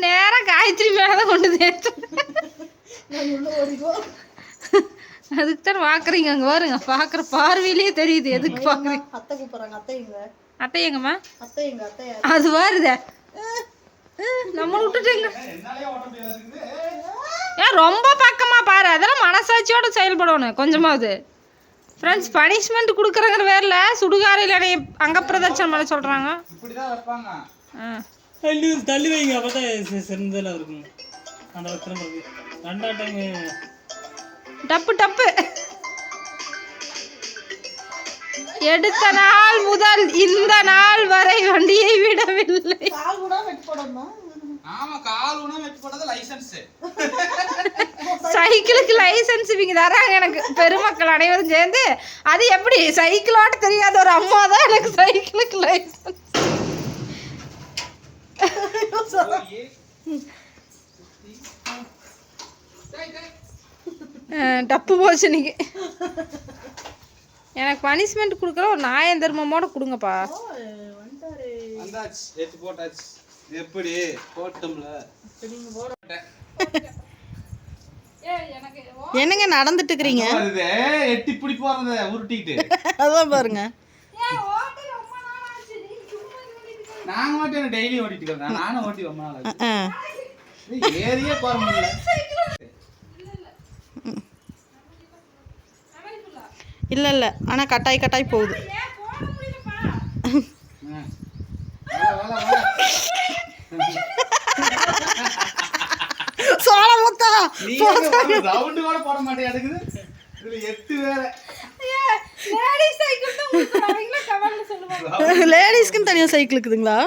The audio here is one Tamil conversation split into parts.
நேரம் காயத்ரி மேலதான் கொண்டு அதுக்கு தான் பாக்குறீங்க. அங்க பாருங்க, பாக்குற பார்வையிலேயே தெரியுது எதுக்கு பாக்குறீங்க. அத்தை கூப்பிடுறாங்க. அத்தை எங்கம்மா? அத்தை எங்க அத்தை அது வருதே நம்ம விட்டுட்டீங்க. ஏன் ரொம்ப பக்கமா பாரு, அதெல்லாம் மனசாட்சியோட செயல்படணும் கொஞ்சமாவது. ஃப்ரெண்ட்ஸ், பனிஷ்மெண்ட் கொடுக்குறங்கிற வேறல சுடுகாரையில் என்னை அங்க பிரதட்சணம் பண்ண சொல்றாங்க. தள்ளி வைங்க, அப்பதான் சிறந்ததில் இருக்கும். அந்த ரெண்டாம் டைம் டப்பு டப்பு. எடுத்த நாள் முதல் இந்த நாள் வரை வண்டியை விடவில்லை. சைக்கிளுக்கு லைசன்ஸ் இவங்க தராங்க எனக்கு, பெருமக்கள் அனைவரும் சேர்ந்து. அது எப்படி சைக்கிள் ஓட்ட தெரியாத ஒரு அம்மா தான் எனக்கு சைக்கிளுக்கு லைசன்ஸ். டப்பு போச்சு இன்னைக்கு. எனக்கு பனிஷ்மெண்ட் கொடுக்குற ஒரு நாயம் தர்மமோட கொடுங்கப்பா. எப்படி போட்டோம்ல என்னங்க நடந்துட்டு இருக்கீங்க? எட்டி பிடி போறத உருட்டிட்டு அதான் பாருங்க. நாங்க மட்டும் டெய்லி ஓட்டிட்டு இருக்கோம். நானும் ஓட்டி ரொம்ப நாள் ஏரியே போற முடியல. இல்ல இல்ல, ஆனா கட்டாய் கட்டாய் போகுது. சோளமுத்தா ரவுண்ட் கூட போட மாட்டேங்குது. இதுல 8 வேற லேடிஸ்க்குன்னு தனியா சைக்கிள் இருக்குதுங்களா?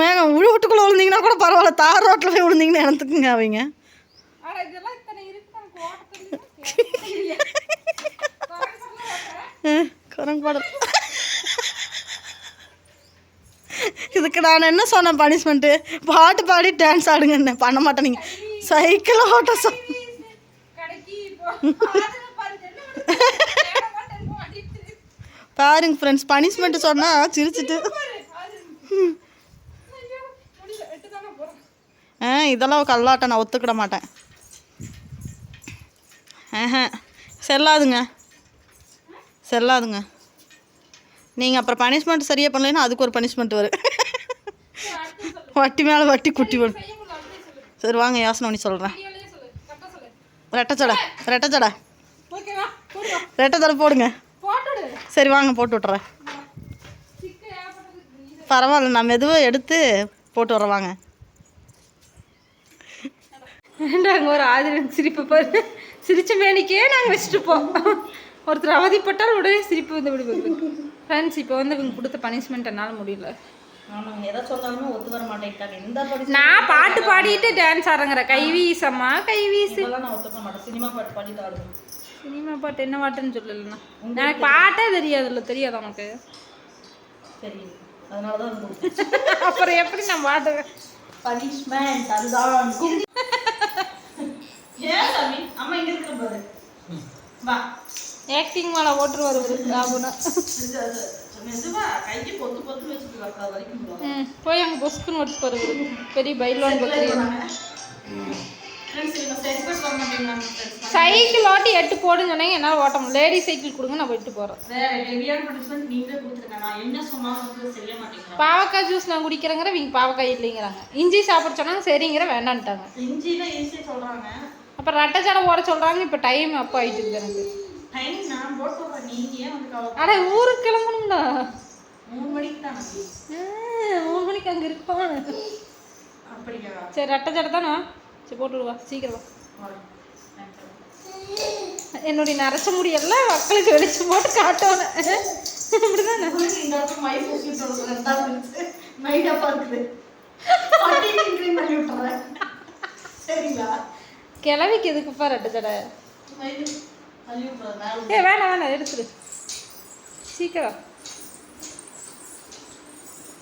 ஏங்க வீட்டுக்குள்ள விழுந்தீங்கன்னா கூட பரவாயில்ல, தார் ரோட்டில் போய் விழுந்தீங்கன்னு எனத்துக்குங்க அவங்க. குரங்கு பாடல். இதுக்கு நான் என்ன சொன்னேன் பனிஷ்மெண்ட்டு? பாட்டு பாடி டான்ஸ் ஆடுங்க. என்ன பண்ண மாட்டேன். நீங்கள் சைக்கிள் ஓட்ட பாருங்க ஃப்ரெண்ட்ஸ், பனிஷ்மெண்ட்டு சொன்னால் சிரிச்சிட்டு இதெல்லாம் கல்லாட்டம் நான் ஒத்துக்கிட மாட்டேன். செல்லாதுங்க செல்லாதுங்க. நீங்கள் அப்புறம் பனிஷ்மெண்ட் சரியாக பண்ணலைன்னா அதுக்கு ஒரு பனிஷ்மெண்ட் வரும். வட்டி மேலே வட்டி குட்டி வரும். சரி வாங்க, யோசனை பண்ணி சொல்கிறேன். ரெட்டச்சடை ரெட்டச்சடை ரெட்டச்சடை போடுங்க. சரி வாங்க, போட்டு விட்றேன். பரவாயில்ல, நான் மெதுவாக எடுத்து போட்டு வரேன் வாங்க. நாங்கள் ஒரு ஆதிரன் சிரிப்பு பாரு, சிரிச்ச மேனிக்கே நாங்கள் வச்சுட்டுப்போம். ஒருத்தர் அவதிப்பட்டால் உடனே சிரிப்பு வந்து விடுவாங்க. ஃப்ரெண்ட்ஸ், இப்போ வந்து இவங்க கொடுத்த பனிஷ்மெண்ட் என்னால் முடியல. நான் பாட்டு பாடிட்டு டான்ஸ் ஆடுறேங்கிற கைவீசம்மா கைவீசு. சினிமா பாட்டு என்ன பாட்டுன்னு சொல்லலைண்ணா, எனக்கு பாட்டே தெரியாதுல்ல. தெரியாது உனக்கு? அப்புறம் எப்படி நான் பாட்டுவேன்? பனிஷ்மெண்ட் அதுதான். ஆக்டிங் மேலே ஓட்டுரு வருவது லாபம்னா. போய் அங்கே பொஸ்க்குன்னு ஓட்டு வருவது பெரிய பைலோன் பத்திரிக்கை. சைக்கிள் ஓட்டி 8 போடுன்னு சொன்னாங்க, என்னால் ஓட்ட முடியல. லேடி சைக்கிள் கொடுங்க, நான் போயிட்டு போகிறேன். பாவக்காய் ஜூஸ் நான் குடிக்கிறேங்கிற இவங்க பாவக்காய் இல்லைங்கிறாங்க. இஞ்சி சாப்பிட சொன்னாங்க, சரிங்கிற வேண்டான்ட்டாங்க. அப்புறம் ரெட்டச்சடை போட சொல்கிறாங்க. இப்போ டைம் அப்போ ஆகிட்டு இருக்குது எனக்கு. அட ஊருக்கு கிளம்பணும்டா. 3 மணிக்கு அங்கே இருப்பான். சரி ரெட்டச்சடை தானே, சரி போட்டு விடுவா, சீக்கிரம் வா. என்னுடைய நரைச்ச முடியெல்லாம் மக்களுக்கு வெளிச்சு போட்டு காட்டணும். இப்படிதானே கிளவிக்கு எதுக்குப்பா ரெட்டச்சடை? வேணாம் வேணாம், எடுத்துரு சீக்கிரம்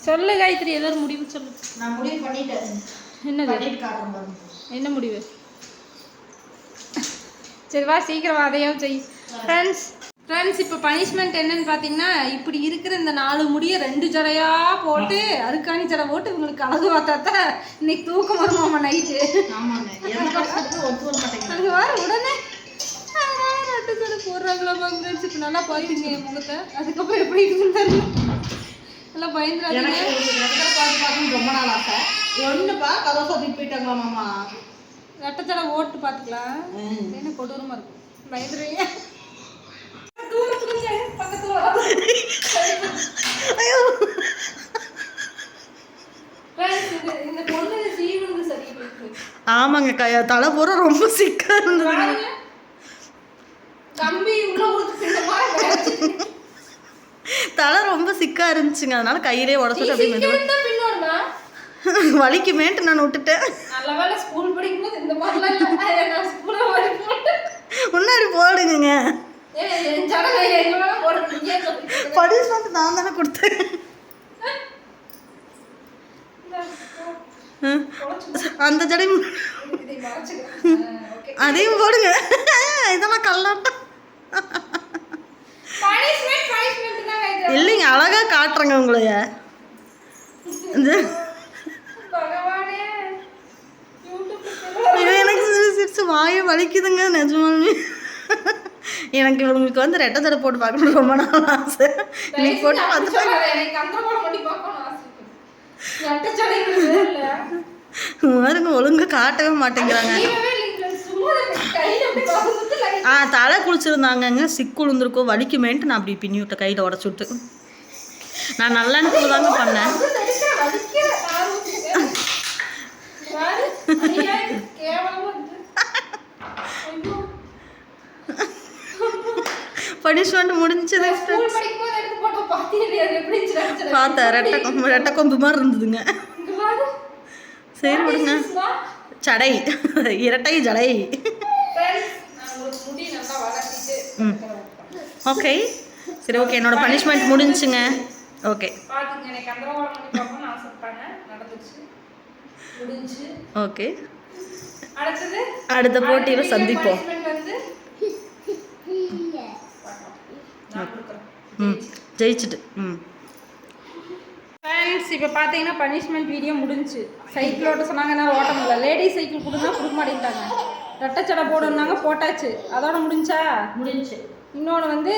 சொல்லு காயத்ரி. எல்லாரும் முடிவு சொல்லு. நான் முடிவு பண்ணிட்டேன். என்னது? என்ன முடிவு? சரி வா, சீக்கிரம் அதையும் செய். ஃப்ரெண்ட்ஸ், ஃப்ரெண்ட்ஸ் இப்போ பனிஷ்மெண்ட் என்னன்னு பார்த்தீங்கன்னா இப்படி இருக்கிற இந்த 4 முடியை 2 ஜடையா போட்டு அருக்காணி ஜடை போட்டு உங்களுக்கு அழகு பார்த்தா இன்னைக்கு தூக்கம் வருமாமா நைட்டு. ஆமாங்க எந்த கஷ்டத்துக்கும் ஒத்து வர மாட்டேங்குது. அது வர உடனே 2 ஜடை போடுறாங்களா ஃப்ரெண்ட்ஸ். இப்போ நல்லா பார்த்துங்க என் முகத்தை. அதுக்கப்புறம் எப்படி இருக்குன்னு நல்லா பயந்துடாதீங்க. எனக்கு பார்க்கணும் ரொம்ப நாள் ஆசை. ஒன்றுப்பா கதை சொல்லிட்டு போயிட்டாங்களா மாமா. ரெட்டை ஜடை ஓட்டு பார்த்துக்கலாம். என்ன கொடூரமாக இருக்கும். பயந்துருவீங்க. ஆமாங்க தலை பூரா ரொம்ப சிக்கா இருந்தது. தலை ரொம்ப சிக்கா இருந்துச்சுங்க, அதனால கையிலே உடச்சிட்டு அப்படி வலிக்குமேன்ட்டு நான் விட்டுட்டேன். முன்னாடி போடுங்க. பனிஷ்மெண்ட் நான் தானே கொடுத்தேன். அந்த ஜடை அதையும் போடுங்க. இதெல்லாம் கல்லாட்டம் இல்லைங்க, அழகா காட்டுறேங்க உங்களைய. எனக்கு சிரிச்சு வாயை வலிக்குதுங்க நிஜமாலுமே. எனக்கு இவங்களுக்கு வந்து ரெட்டை ஜடை போட்டு பார்க்கணும் ரொம்ப நாள் ஆசை. இன்னைக்கு போட்டு பார்த்துட்டு பாருங்க ஒழுங்கா காட்டவே மாட்டேங்கிறாங்க. தலை குளிச்சிருந்தாங்கங்க, சிக்கு விழுந்திருக்கோம் வலிக்குமேன்ட்டு நான் அப்படி பின்னி விட்ட கையில் உடச்சி விட்டு. நான் நல்லெண்ணெய் தாங்க பண்ணேன். பனிஷ்மெண்ட் முடிஞ்சது. பார்த்தேன் ரெட்டை கொம்பு மாதிரி இருந்ததுங்க. சரி விடுங்க. ஜடை இரட்டை ஜடை. ஓகே சரி ஓகே, என்னோட பனிஷ்மெண்ட் முடிஞ்சுங்க. ஓகே ஓகே, அடுத்த போட்டியில் சந்திப்போம். ஜெயிச்சுட்டு ஃப்ரெண்ட்ஸ் இப்போ பார்த்தீங்கன்னா பனிஷ்மெண்ட் வீடியோ முடிஞ்சு. சைக்கிள் ஓட்ட சொன்னாங்க, நான் ஓட்ட முடியல. லேடிஸ் சைக்கிள் கொடுத்தா கொடுக்க மாட்டேங்கிட்டாங்க. ரெட்டச்சடை போடணுன்னாங்க, போட்டாச்சு. அதோட முடிஞ்சா முடிஞ்சு. இன்னொன்று வந்து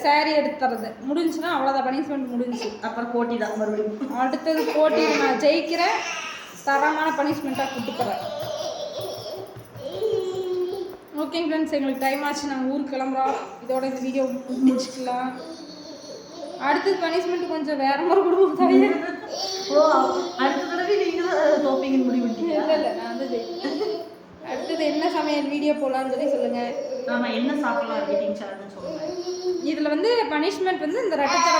சாரீ எடுத்து தர்றது முடிஞ்சுன்னா அவ்வளோதான், பனிஷ்மெண்ட் முடிஞ்சு. அப்புறம் போட்டி தான் மறுபடியும். அடுத்தது போட்டியில் நான் ஜெயிக்கிறேன், தரமான பனிஷ்மெண்ட்டாக கூப்பிட்டு போகிறேன். ஓகேங்க ஃப்ரெண்ட்ஸ், எங்களுக்கு டைம் ஆச்சு, நாங்கள் ஊருக்கு கிளம்புறோம். இதோட இந்த வீடியோ முடிச்சுக்கலாம். அடுத்தது பனிஷ்மெண்ட் கொஞ்சம் வேற மாதிரி கொடுப்போம். தவிர அடுத்த தடவை நீங்கள் தோப்பீங்கன்னு முடிவு பண்ணிட்டீங்க. இல்லை நான் வந்து அடுத்தது என்ன சமையல் வீடியோ போடலான்னு சொல்லி சொல்லுங்கள். ஆமாம், என்ன சாப்பிடலாம் ரேட்டிங் சேனல்னு சொல்லுங்கள். இதில் வந்து பனிஷ்மெண்ட் வந்து இந்த ரெட்டச்சடை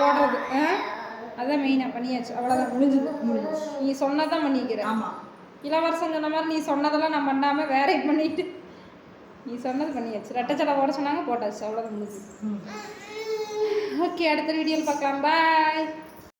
போடுறது அதான் மெயினாக பண்ணியாச்சு. அவ்வளோதான், முடிஞ்சுது. நீ சொன்னதான் பண்ணிக்கிறேன். ஆமாம், இளவரசன் சொன்ன மாதிரி நீ சொன்னதெல்லாம் நான் பண்ணாமல் வேற பண்ணிட்டு நீ சொன்னது பண்ணியாச்சு. ரெட்டச்சடை போட சொன்னாங்க, போட்டாச்சு. அவ்வளோதான் முடிஞ்சுது. ஓகே, அடுத்த வீடியோவில் பார்க்கலாம். பாய்.